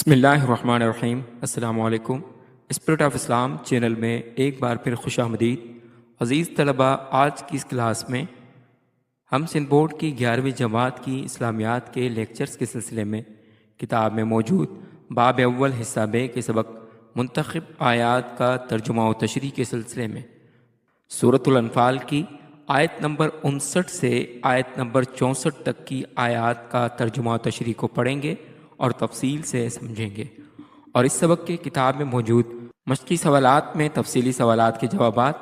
بسم اللہ الرحمن الرحیم۔ السلام علیکم۔ اسپرٹ آف اسلام چینل میں ایک بار پھر خوش آمدید۔ عزیز طلباء، آج کی اس کلاس میں ہم سندھ بورڈ کی 11ویں جماعت کی اسلامیات کے لیکچرز کے سلسلے میں کتاب میں موجود باب اول حصہ بے کے سبق منتخب آیات کا ترجمہ و تشریح کے سلسلے میں سورۃ الانفال کی آیت نمبر 59 سے آیت نمبر 64 تک کی آیات کا ترجمہ و تشریح کو پڑھیں گے اور تفصیل سے سمجھیں گے، اور اس سبق کے کتاب میں موجود مشقی سوالات میں تفصیلی سوالات کے جوابات،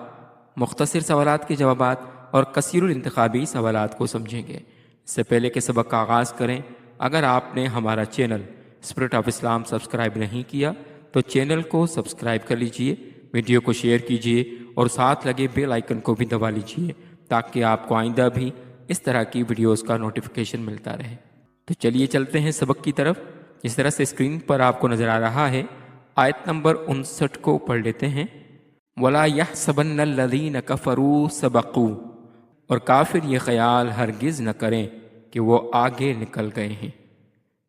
مختصر سوالات کے جوابات اور کثیر الانتخابی سوالات کو سمجھیں گے۔ اس سے پہلے کہ سبق کا آغاز کریں، اگر آپ نے ہمارا channel spirit of Islam subscribe نہیں کیا تو چینل کو سبسکرائب کر لیجئے، ویڈیو کو شیئر کیجئے اور ساتھ لگے بیل آئیکن کو بھی دبا لیجئے تاکہ آپ کو آئندہ بھی اس طرح کی ویڈیوز کا نوٹیفیکیشن ملتا رہے۔ تو چلیے چلتے ہیں سبق کی طرف۔ جس طرح سے اسکرین پر آپ کو نظر آ رہا ہے، آیت نمبر 59 کو پڑھ لیتے ہیں۔ وَلَا يَحْسَبَنَّ الَّذِينَ كَفَرُوا سَبَقُوا، اور کافر یہ خیال ہرگز نہ کریں کہ وہ آگے نکل گئے ہیں۔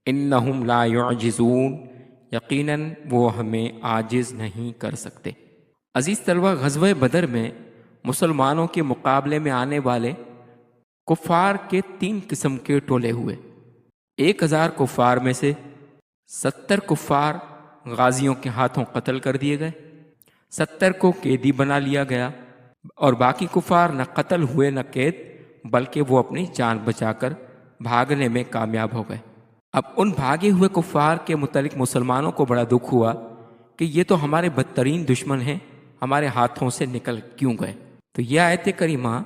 إِنَّهُمْ لَا يُعْجِزُونَ، یقیناً وہ ہمیں عاجز نہیں کر سکتے۔ عزیز طلبہ، غزوہ بدر میں مسلمانوں کے مقابلے میں آنے والے کفار کے 3 قسم کے ٹولے ہوئے۔ 1000 کفار میں سے 70 کفار غازیوں کے ہاتھوں قتل کر دیے گئے، 70 کو قیدی بنا لیا گیا، اور باقی کفار نہ قتل ہوئے نہ قید، بلکہ وہ اپنی جان بچا کر بھاگنے میں کامیاب ہو گئے۔ اب ان بھاگے ہوئے کفار کے متعلق مسلمانوں کو بڑا دکھ ہوا کہ یہ تو ہمارے بدترین دشمن ہیں، ہمارے ہاتھوں سے نکل کیوں گئے؟ تو یہ آیت کریمہ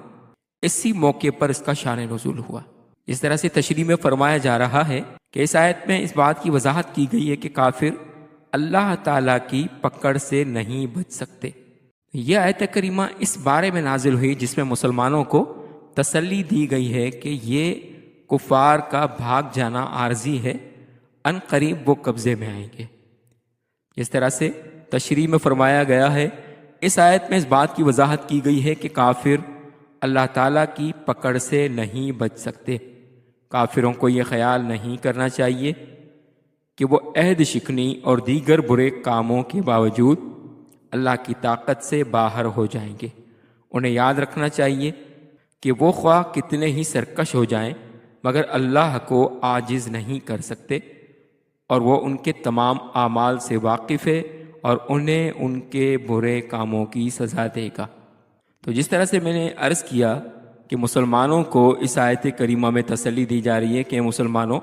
اسی موقع پر اس کا شان نزول ہوا۔ اس طرح سے تشریح میں فرمایا جا رہا ہے کہ اس آیت میں اس بات کی وضاحت کی گئی ہے کہ کافر اللہ تعالیٰ کی پکڑ سے نہیں بچ سکتے۔ یہ آیت کریمہ اس بارے میں نازل ہوئی جس میں مسلمانوں کو تسلی دی گئی ہے کہ یہ کفار کا بھاگ جانا عارضی ہے، ان قریب وہ قبضے میں آئیں گے۔ اس طرح سے تشریح میں فرمایا گیا ہے، اس آیت میں اس بات کی وضاحت کی گئی ہے کہ کافر اللہ تعالیٰ کی پکڑ سے نہیں بچ سکتے۔ کافروں کو یہ خیال نہیں کرنا چاہیے کہ وہ عہد شکنی اور دیگر برے کاموں کے باوجود اللہ کی طاقت سے باہر ہو جائیں گے۔ انہیں یاد رکھنا چاہیے کہ وہ خواہ کتنے ہی سرکش ہو جائیں مگر اللہ کو عاجز نہیں کر سکتے، اور وہ ان کے تمام اعمال سے واقف ہے اور انہیں ان کے برے کاموں کی سزا دے گا۔ تو جس طرح سے میں نے عرض کیا کہ مسلمانوں کو اس آیت کریمہ میں تسلی دی جا رہی ہے کہ مسلمانوں،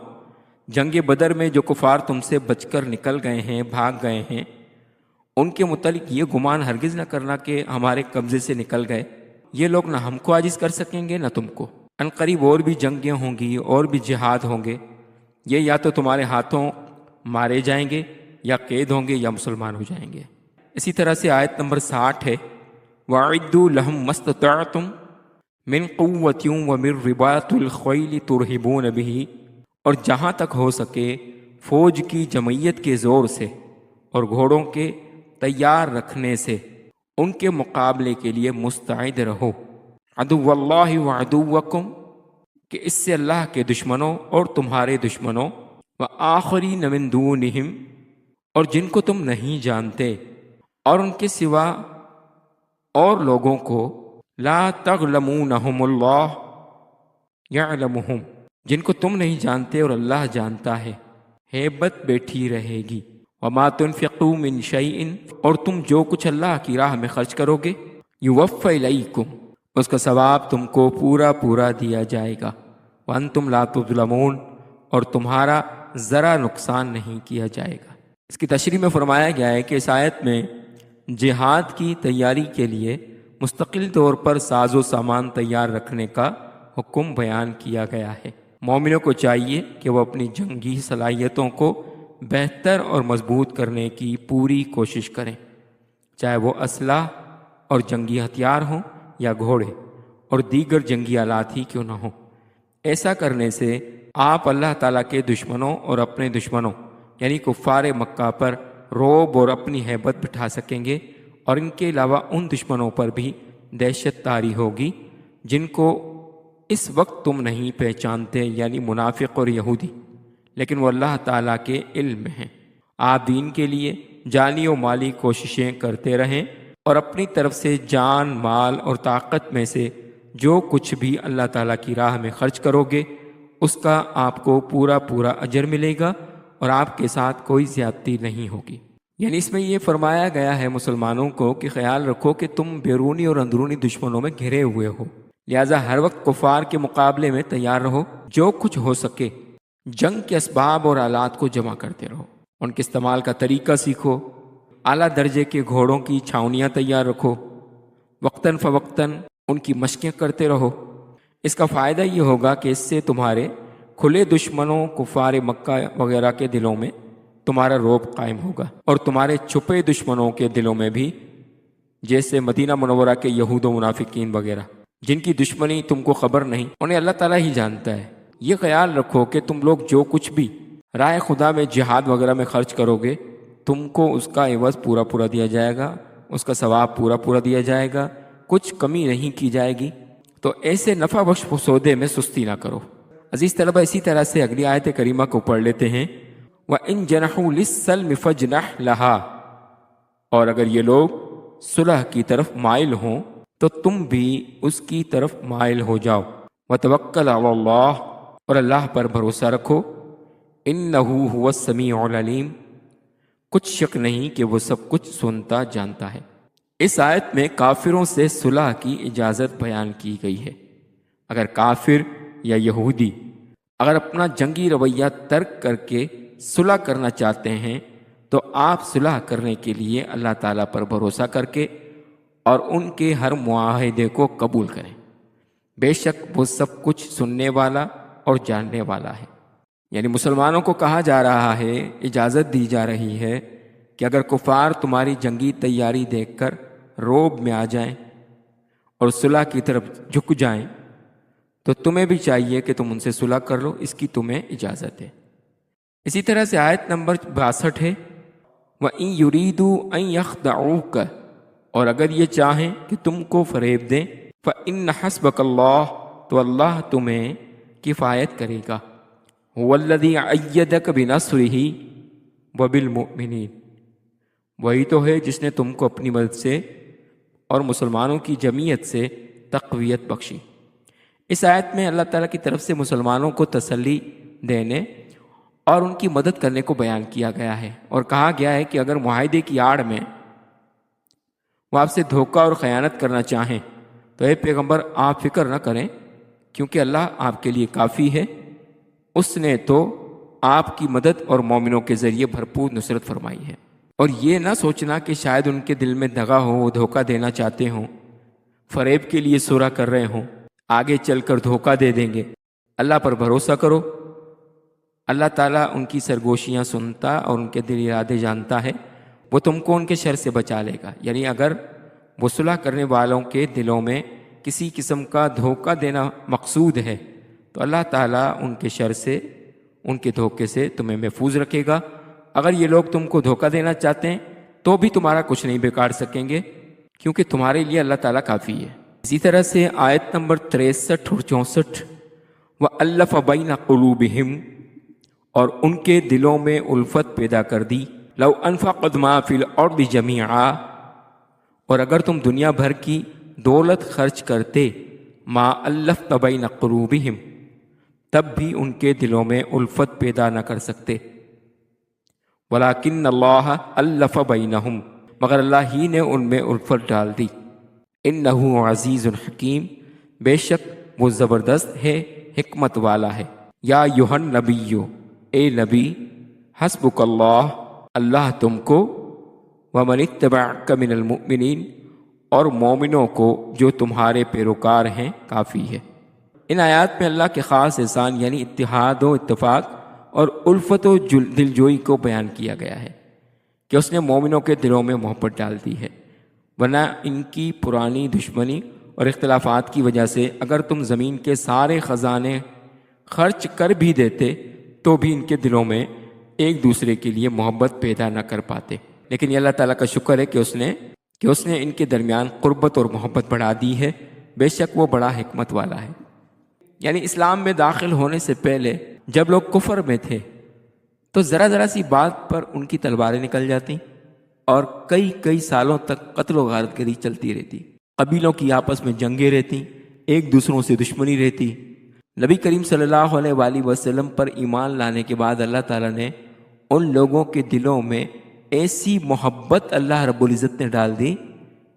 جنگ بدر میں جو کفار تم سے بچ کر نکل گئے ہیں، بھاگ گئے ہیں، ان کے متعلق یہ گمان ہرگز نہ کرنا کہ ہمارے قبضے سے نکل گئے، یہ لوگ نہ ہم کو عاجز کر سکیں گے نہ تم کو۔ ان قریب اور بھی جنگیں ہوں گی اور بھی جہاد ہوں گے، یہ یا تو تمہارے ہاتھوں مارے جائیں گے یا قید ہوں گے یا مسلمان ہو جائیں گے۔ اسی طرح سے آیت نمبر 60 ہے، وَأَعِدُّوا لَهُم مَّا اسْتَطَعْتُم مِّن قُوَّةٍ وَمِن رِّبَاطِ الْخَيْلِ تُرْهِبُونَ بِهِ، اور جہاں تک ہو سکے فوج کی جمعیت کے زور سے اور گھوڑوں کے تیار رکھنے سے ان کے مقابلے کے لیے مستعد رہو۔ عدو اللہ وعدوکم، کہ اس سے اللہ کے دشمنوں اور تمہارے دشمنوں، وآخرین من دونہم، اور جن کو تم نہیں جانتے، اور ان کے سوا اور لوگوں کو، لا تغلمونہم اللہ یعلمہم، جن کو تم نہیں جانتے اور اللہ جانتا ہے، ہیبت بیٹھی رہے گی۔ وما تنفقوا من شیء، اور تم جو کچھ اللہ کی راہ میں خرچ کرو گے، یوفی الیکم، اس کا ثواب تم کو پورا پورا دیا جائے گا۔ وانتم لا تظلمون، اور تمہارا ذرا نقصان نہیں کیا جائے گا۔ اس کی تشریح میں فرمایا گیا ہے کہ اس آیت میں جہاد کی تیاری کے لیے مستقل طور پر ساز و سامان تیار رکھنے کا حکم بیان کیا گیا ہے۔ مومنوں کو چاہیے کہ وہ اپنی جنگی صلاحیتوں کو بہتر اور مضبوط کرنے کی پوری کوشش کریں، چاہے وہ اسلحہ اور جنگی ہتھیار ہوں یا گھوڑے اور دیگر جنگی آلات ہی کیوں نہ ہوں۔ ایسا کرنے سے آپ اللہ تعالیٰ کے دشمنوں اور اپنے دشمنوں یعنی کفار مکہ پر رعب اور اپنی ہیبت بٹھا سکیں گے، اور ان کے علاوہ ان دشمنوں پر بھی دہشت طاری ہوگی جن کو اس وقت تم نہیں پہچانتے، یعنی منافق اور یہودی، لیکن وہ اللہ تعالیٰ کے علم میں ہیں۔ آپ دین کے لیے جانی و مالی کوششیں کرتے رہیں اور اپنی طرف سے جان، مال اور طاقت میں سے جو کچھ بھی اللہ تعالیٰ کی راہ میں خرچ کرو گے اس کا آپ کو پورا اجر ملے گا اور آپ کے ساتھ کوئی زیادتی نہیں ہوگی۔ یعنی اس میں یہ فرمایا گیا ہے مسلمانوں کو کہ خیال رکھو کہ تم بیرونی اور اندرونی دشمنوں میں گھرے ہوئے ہو، لہٰذا ہر وقت کفار کے مقابلے میں تیار رہو، جو کچھ ہو سکے جنگ کے اسباب اور آلات کو جمع کرتے رہو، ان کے استعمال کا طریقہ سیکھو، اعلیٰ درجے کے گھوڑوں کی چھاونیاں تیار رکھو، وقتاً فوقتاً ان کی مشقیں کرتے رہو۔ اس کا فائدہ یہ ہوگا کہ اس سے تمہارے کھلے دشمنوں کفار مکہ وغیرہ کے دلوں میں تمہارا رعب قائم ہوگا، اور تمہارے چھپے دشمنوں کے دلوں میں بھی، جیسے مدینہ منورہ کے یہود و منافقین وغیرہ جن کی دشمنی تم کو خبر نہیں، انہیں اللہ تعالیٰ ہی جانتا ہے۔ یہ خیال رکھو کہ تم لوگ جو کچھ بھی راہ خدا میں جہاد وغیرہ میں خرچ کرو گے تم کو اس کا عوض پورا دیا جائے گا، اس کا ثواب پورا دیا جائے گا، کچھ کمی نہیں کی جائے گی۔ تو ایسے نفع بخش سودے میں سستی نہ کرو۔ عزیز طلبہ، اسی طرح سے اگلی آیت کریمہ کو پڑھ لیتے ہیں۔ وَإِن جَنَحُوا لِلسَّلْمِ فَاجْنَحْ لَهَا، اور اگر یہ لوگ صلح کی طرف مائل ہوں تو تم بھی اس کی طرف مائل ہو جاؤ۔ وَتَوَكَّلْ عَلَى اللَّهِ، اور اللہ پر بھروسہ رکھو۔ إِنَّهُ هُوَ السَّمِيعُ الْعَلِيمُ، کچھ شک نہیں کہ وہ سب کچھ سنتا جانتا ہے۔ اس آیت میں کافروں سے صلح کی اجازت بیان کی گئی ہے۔ اگر کافر یا یہودی اگر اپنا جنگی رویہ ترک کر کے صلح کرنا چاہتے ہیں تو آپ صلح کرنے کے لیے اللہ تعالیٰ پر بھروسہ کر کے اور ان کے ہر معاہدے کو قبول کریں، بے شک وہ سب کچھ سننے والا اور جاننے والا ہے۔ یعنی مسلمانوں کو کہا جا رہا ہے، اجازت دی جا رہی ہے کہ اگر کفار تمہاری جنگی تیاری دیکھ کر رعب میں آ جائیں اور صلح کی طرف جھک جائیں تو تمہیں بھی چاہیے کہ تم ان سے صلح کر لو، اس کی تمہیں اجازت ہے۔ اسی طرح سے آیت نمبر 62 ہے، وَإِن يُرِيدُوا أَن يَخْدَعُوكَ، اور اگر یہ چاہیں کہ تم کو فریب دیں، فَإِنَّ حَسْبَكَ اللَّهُ، تو اللہ تمہیں کفایت کرے گا، هُوَ الَّذِي أَيَّدَكَ بِنَصْرِهِ وَبِالْمُؤْمِنِينَ، وہی تو ہے جس نے تم کو اپنی مدد سے اور مسلمانوں کی جمعیت سے تقویت بخشی۔ اس آیت میں اللہ تعالیٰ کی طرف سے مسلمانوں کو تسلی دینے اور ان کی مدد کرنے کو بیان کیا گیا ہے، اور کہا گیا ہے کہ اگر معاہدے کی آڑ میں وہ آپ سے دھوکہ اور خیانت کرنا چاہیں تو اے پیغمبر آپ فکر نہ کریں، کیونکہ اللہ آپ کے لیے کافی ہے، اس نے تو آپ کی مدد اور مومنوں کے ذریعے بھرپور نصرت فرمائی ہے۔ اور یہ نہ سوچنا کہ شاید ان کے دل میں دغا ہو، وہ دھوکہ دینا چاہتے ہوں، فریب کے لیے صلح کر رہے ہوں، آگے چل کر دھوکہ دے دیں گے۔ اللہ پر بھروسہ کرو، اللہ تعالیٰ ان کی سرگوشیاں سنتا اور ان کے دل ارادے جانتا ہے، وہ تم کو ان کے شر سے بچا لے گا۔ یعنی اگر وہ صلح کرنے والوں کے دلوں میں کسی قسم کا دھوکہ دینا مقصود ہے تو اللہ تعالیٰ ان کے شر سے، ان کے دھوکے سے تمہیں محفوظ رکھے گا۔ اگر یہ لوگ تم کو دھوکہ دینا چاہتے ہیں تو بھی تمہارا کچھ نہیں بگاڑ سکیں گے، کیونکہ تمہارے لیے اللہ تعالیٰ کافی ہے۔ اسی طرح سے آیت نمبر 63 اور 64، وَأَلَّفَ بَيْنَ قُلُوبِهِمْ، اور ان کے دلوں میں الفت پیدا کر دی، لَوْ أَنفَقْتَ مَا فِي الْأَرْضِ جَمِيعًا، اور اگر تم دنیا بھر کی دولت خرچ کرتے، مَا أَلَّفْتَ بَيْنَ قُلُوبِهِمْ، تب بھی ان کے دلوں میں الفت پیدا نہ کر سکتے، وَلَكِنَّ اللَّهَ أَلَّفَ بَيْنَهُمْ، مگر اللہ ہی نے ان میں الفت ڈال دی۔ إِنَّهُ عَزِيزٌ حَكِيمٌ، بے شک وہ زبردست ہے، حکمت والا ہے۔ یا ایھا النبی، اے نبی، حسبک اللہ، اللہ تم کو، ومن اتبعک من المؤمنین، اور مومنوں کو جو تمہارے پیروکار ہیں کافی ہے۔ ان آیات میں اللہ کے خاص احسان یعنی اتحاد و اتفاق اور الفت و دلجوئی کو بیان کیا گیا ہے کہ اس نے مومنوں کے دلوں میں محبت ڈال دی ہے، ورنہ ان کی پرانی دشمنی اور اختلافات کی وجہ سے اگر تم زمین کے سارے خزانے خرچ کر بھی دیتے تو بھی ان کے دلوں میں ایک دوسرے کے لیے محبت پیدا نہ کر پاتے۔ لیکن یہ اللہ تعالیٰ کا شکر ہے کہ اس نے ان کے درمیان قربت اور محبت بڑھا دی ہے، بے شک وہ بڑا حکمت والا ہے۔ یعنی اسلام میں داخل ہونے سے پہلے جب لوگ کفر میں تھے تو ذرا ذرا سی بات پر ان کی تلواریں نکل جاتی اور کئی کئی سالوں تک قتل و غارت گری چلتی رہتی، قبیلوں کی آپس میں جنگیں رہتی، ایک دوسروں سے دشمنی رہتی۔ نبی کریم صلی اللہ علیہ وآلہ وسلم پر ایمان لانے کے بعد اللہ تعالیٰ نے ان لوگوں کے دلوں میں ایسی محبت اللہ رب العزت نے ڈال دی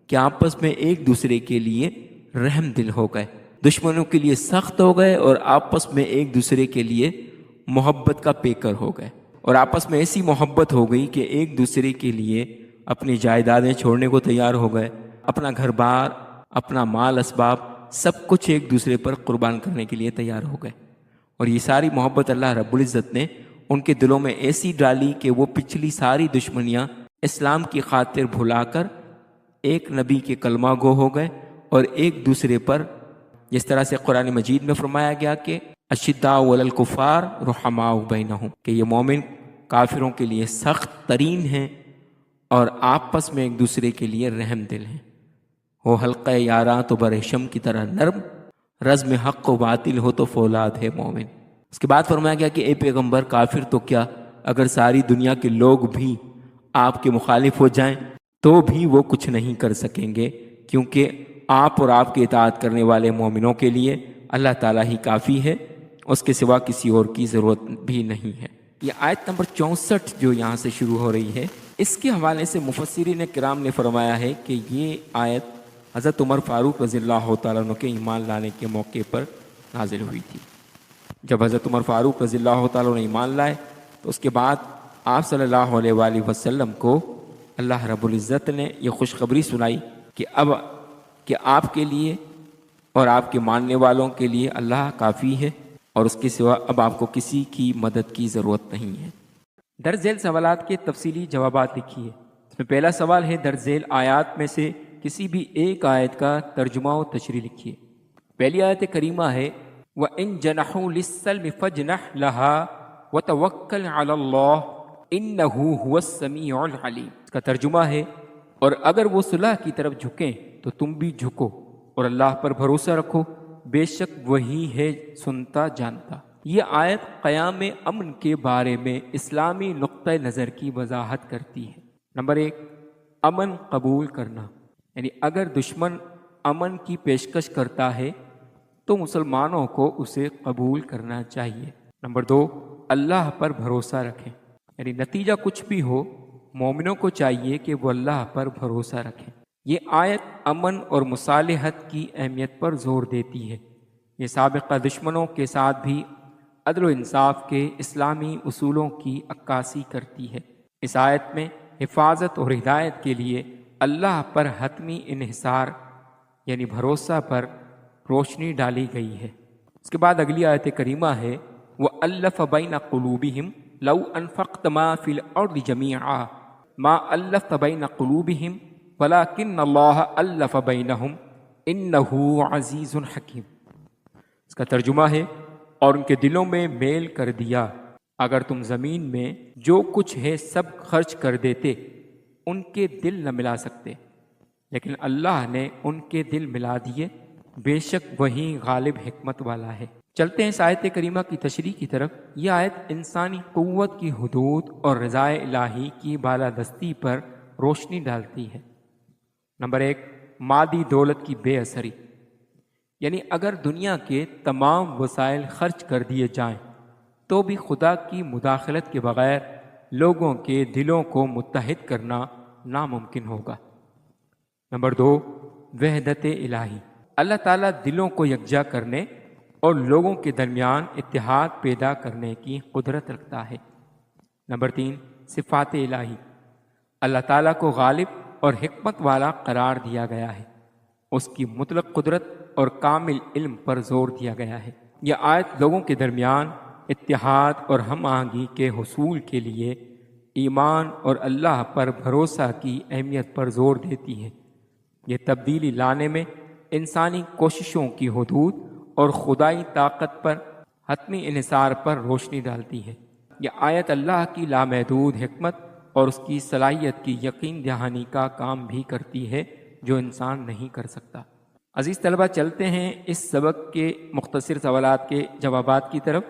کہ آپس میں ایک دوسرے کے لیے رحم دل ہو گئے، دشمنوں کے لیے سخت ہو گئے اور آپس میں ایک دوسرے کے لیے محبت کا پیکر ہو گئے، اور آپس میں ایسی محبت ہو گئی کہ ایک دوسرے کے لیے اپنی جائیدادیں چھوڑنے کو تیار ہو گئے، اپنا گھر بار، اپنا مال اسباب سب کچھ ایک دوسرے پر قربان کرنے کے لیے تیار ہو گئے۔ اور یہ ساری محبت اللہ رب العزت نے ان کے دلوں میں ایسی ڈالی کہ وہ پچھلی ساری دشمنیاں اسلام کی خاطر بھلا کر ایک نبی کے کلمہ گو ہو گئے، اور ایک دوسرے پر جس طرح سے قرآن مجید میں فرمایا گیا کہ اشداء علی الکفار رحماء بینہم، کہ یہ مومن کافروں کے لیے سخت ترین ہیں اور آپس میں ایک دوسرے کے لیے رحم دل ہیں۔ ہو حلقہ یاراں تو برشم کی طرح نرم، رزم حق و باطل ہو تو فولاد ہے مومن۔ اس کے بعد فرمایا گیا کہ اے پیغمبر، کافر تو کیا، اگر ساری دنیا کے لوگ بھی آپ کے مخالف ہو جائیں تو بھی وہ کچھ نہیں کر سکیں گے، کیونکہ آپ اور آپ کے اطاعت کرنے والے مومنوں کے لیے اللہ تعالیٰ ہی کافی ہے، اس کے سوا کسی اور کی ضرورت بھی نہیں ہے۔ یہ آیت نمبر 64 جو یہاں سے شروع ہو رہی ہے، اس کے حوالے سے مفسرین کرام نے فرمایا ہے کہ یہ آیت حضرت عمر فاروق رضی اللہ تعالیٰ عنہ کے ایمان لانے کے موقع پر نازل ہوئی تھی۔ جب حضرت عمر فاروق رضی اللہ تعالیٰ عنہ ایمان لائے تو اس کے بعد آپ صلی اللہ علیہ وآلہ وسلم کو اللہ رب العزت نے یہ خوشخبری سنائی کہ اب کہ آپ کے لیے اور آپ کے ماننے والوں کے لیے اللہ کافی ہے، اور اس کے سوا اب آپ کو کسی کی مدد کی ضرورت نہیں ہے۔ درج ذیل سوالات کے تفصیلی جوابات لکھیے۔ اس میں پہلا سوال ہے، درج ذیل آیات میں سے کسی بھی ایک آیت کا ترجمہ و تشریح لکھیے۔ پہلی آیت کریمہ ہے وَإِن جَنَحُوا لِلسَّلْمِ فَاجْنَحْ لَهَا وَتَوَكَّلْ عَلَى اللَّهِ إِنَّهُ هُوَ السَّمِيعُ الْعَلِيمُ۔ اس کا ترجمہ ہے، اور اگر وہ صلح کی طرف جھکیں تو تم بھی جھکو اور اللہ پر بھروسہ رکھو، بے شک وہی ہے سنتا جانتا۔ یہ آیت قیام امن کے بارے میں اسلامی نقطہ نظر کی وضاحت کرتی ہے۔ نمبر 1، امن قبول کرنا، یعنی اگر دشمن امن کی پیشکش کرتا ہے تو مسلمانوں کو اسے قبول کرنا چاہیے۔ نمبر 2، اللہ پر بھروسہ رکھیں، یعنی نتیجہ کچھ بھی ہو مومنوں کو چاہیے کہ وہ اللہ پر بھروسہ رکھیں۔ یہ آیت امن اور مصالحت کی اہمیت پر زور دیتی ہے۔ یہ سابقہ دشمنوں کے ساتھ بھی عدل و انصاف کے اسلامی اصولوں کی عکاسی کرتی ہے۔ اس آیت میں حفاظت اور ہدایت کے لیے اللہ پر حتمی انحصار یعنی بھروسہ پر روشنی ڈالی گئی ہے۔ اس کے بعد اگلی آیت کریمہ ہے وَأَلَّفَ بَيْنَ قُلُوبِهِمْ لَوْ أَنفَقْتَ مَا فِي الْأَرْضِ جَمِيعًا مَا أَلَّفْتَ بَيْنَ قُلُوبِهِمْ وَلَكِنَّ اللَّهَ أَلَّفَ بَيْنَهُمْ إِنَّهُ عَزِيزٌ حَكِيمٌ۔ اس کا ترجمہ ہے، اور ان کے دلوں میں میل کر دیا، اگر تم زمین میں جو کچھ ہے سب خرچ کر دیتے ان کے دل نہ ملا سکتے، لیکن اللہ نے ان کے دل ملا دیے، بے شک وہی غالب حکمت والا ہے۔ چلتے ہیں اس آیت کریمہ کی تشریح کی طرف۔ یہ آیت انسانی قوت کی حدود اور رضائے الہی کی بالادستی پر روشنی ڈالتی ہے۔ نمبر 1، مادی دولت کی بے اثری، یعنی اگر دنیا کے تمام وسائل خرچ کر دیے جائیں تو بھی خدا کی مداخلت کے بغیر لوگوں کے دلوں کو متحد کرنا ناممکن ہوگا۔ نمبر 2، وحدت الہی، اللہ تعالیٰ دلوں کو یکجا کرنے اور لوگوں کے درمیان اتحاد پیدا کرنے کی قدرت رکھتا ہے۔ نمبر 3، صفات الہی، اللہ تعالیٰ کو غالب اور حکمت والا قرار دیا گیا ہے، اس کی مطلق قدرت اور کامل علم پر زور دیا گیا ہے۔ یہ آیت لوگوں کے درمیان اتحاد اور ہم آہنگی کے حصول کے لیے ایمان اور اللہ پر بھروسہ کی اہمیت پر زور دیتی ہے۔ یہ تبدیلی لانے میں انسانی کوششوں کی حدود اور خدائی طاقت پر حتمی انحصار پر روشنی ڈالتی ہے۔ یہ آیت اللہ کی لامحدود حکمت اور اس کی صلاحیت کی یقین دہانی کا کام بھی کرتی ہے جو انسان نہیں کر سکتا۔ عزیز طلبہ، چلتے ہیں اس سبق کے مختصر سوالات کے جوابات کی طرف۔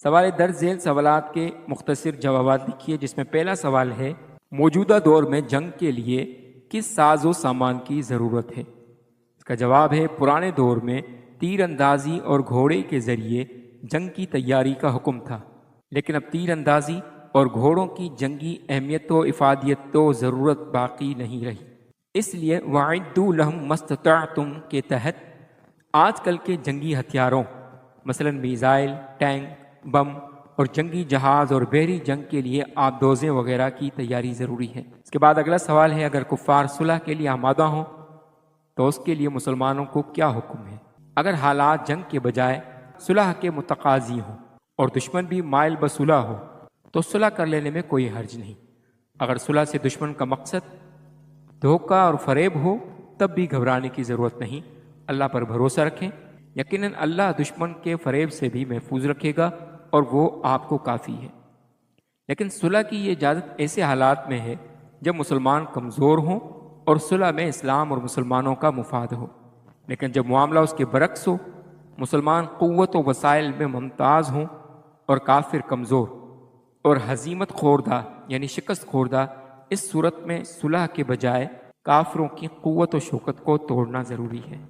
سوال درج ذیل سوالات کے مختصر جوابات لکھیے، جس میں پہلا سوال ہے موجودہ دور میں جنگ کے لیے کس ساز و سامان کی ضرورت ہے؟ اس کا جواب ہے پرانے دور میں تیر اندازی اور گھوڑے کے ذریعے جنگ کی تیاری کا حکم تھا، لیکن اب تیر اندازی اور گھوڑوں کی جنگی اہمیت و افادیت و ضرورت باقی نہیں رہی، اس لیے وَأَعِدُّوا لَهُم مَّا اسْتَطَعْتُم کے تحت آج کل کے جنگی ہتھیاروں مثلا میزائل، ٹینک، بم اور جنگی جہاز اور بحری جنگ کے لیے آبدوزیں وغیرہ کی تیاری ضروری ہے۔ اس کے بعد اگلا سوال ہے اگر کفار صلح کے لیے آمادہ ہوں تو اس کے لیے مسلمانوں کو کیا حکم ہے؟ اگر حالات جنگ کے بجائے صلح کے متقاضی ہوں اور دشمن بھی مائل بصلح ہو تو صلح کر لینے میں کوئی حرج نہیں۔ اگر صلح سے دشمن کا مقصد دھوکہ اور فریب ہو تب بھی گھبرانے کی ضرورت نہیں، اللہ پر بھروسہ رکھیں، یقیناً اللہ دشمن کے فریب سے بھی محفوظ رکھے گا اور وہ آپ کو کافی ہے۔ لیکن صلح کی یہ اجازت ایسے حالات میں ہے جب مسلمان کمزور ہوں اور صلح میں اسلام اور مسلمانوں کا مفاد ہو، لیکن جب معاملہ اس کے برعکس ہو، مسلمان قوت و وسائل میں ممتاز ہوں اور کافر کمزور اور ہزیمت خوردہ یعنی شکست خوردہ، اس صورت میں صلح کے بجائے کافروں کی قوت و شوکت کو توڑنا ضروری ہے۔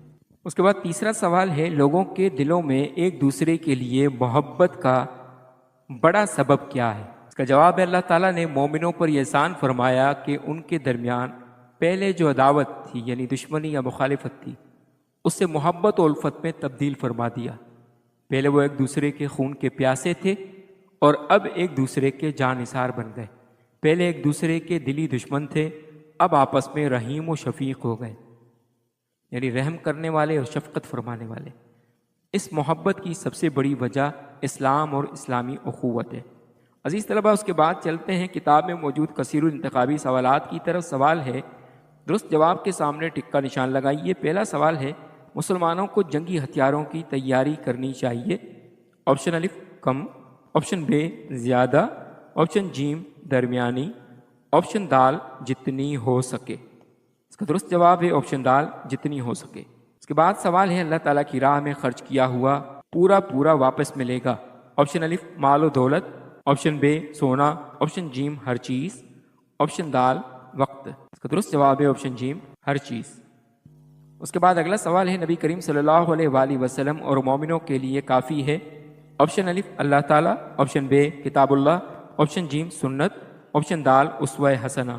اس کے بعد تیسرا سوال ہے لوگوں کے دلوں میں ایک دوسرے کے لیے محبت کا بڑا سبب کیا ہے؟ اس کا جواب ہے اللہ تعالیٰ نے مومنوں پر یہ احسان فرمایا کہ ان کے درمیان پہلے جو عداوت تھی یعنی دشمنی یا مخالفت تھی اس سے محبت و الفت میں تبدیل فرما دیا۔ پہلے وہ ایک دوسرے کے خون کے پیاسے تھے اور اب ایک دوسرے کے جان نثار بن گئے۔ پہلے ایک دوسرے کے دلی دشمن تھے، اب آپس میں رحیم و شفیق ہو گئے، یعنی رحم کرنے والے اور شفقت فرمانے والے۔ اس محبت کی سب سے بڑی وجہ اسلام اور اسلامی اخوت ہے۔ عزیز طلبہ، اس کے بعد چلتے ہیں کتاب میں موجود کثیر الانتخابی سوالات کی طرف۔ سوال ہے درست جواب کے سامنے ٹک کا نشان لگائیے۔ پہلا سوال ہے مسلمانوں کو جنگی ہتھیاروں کی تیاری کرنی چاہیے؟ آپشن الف کم، آپشن بے زیادہ، آپشن جیم درمیانی، آپشن دال جتنی ہو سکے۔ اس کا درست جواب ہے آپشن دال جتنی ہو سکے۔ اس کے بعد سوال ہے اللہ تعالیٰ کی راہ میں خرچ کیا ہوا پورا واپس ملے گا؟ آپشن الف مال و دولت، آپشن بے سونا، آپشن جیم ہر چیز، آپشن دال وقت۔ اس کا درست جواب ہے آپشن جیم ہر چیز۔ اس کے بعد اگلا سوال ہے نبی کریم صلی اللہ علیہ وآلہ وسلم اور مومنوں کے لیے کافی ہے؟ آپشن الف اللہ تعالیٰ، آپشن بے کتاب اللہ، آپشن جیم سنت، آپشن دال اسوہ حسنہ۔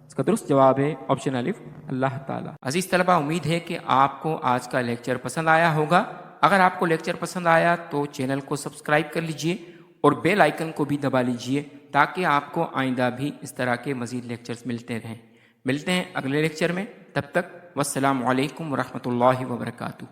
اس کا درست جواب ہے آپشن الف اللہ تعالیٰ۔ عزیز طلبہ، امید ہے کہ آپ کو آج کا لیکچر پسند آیا ہوگا۔ اگر آپ کو لیکچر پسند آیا تو چینل کو سبسکرائب کر لیجئے اور بیل آئیکن کو بھی دبا لیجئے تاکہ آپ کو آئندہ بھی اس طرح کے مزید لیکچرز ملتے رہیں۔ ملتے ہیں اگلے لیکچر میں، تب تک والسلام علیکم ورحمۃ اللہ وبرکاتہ۔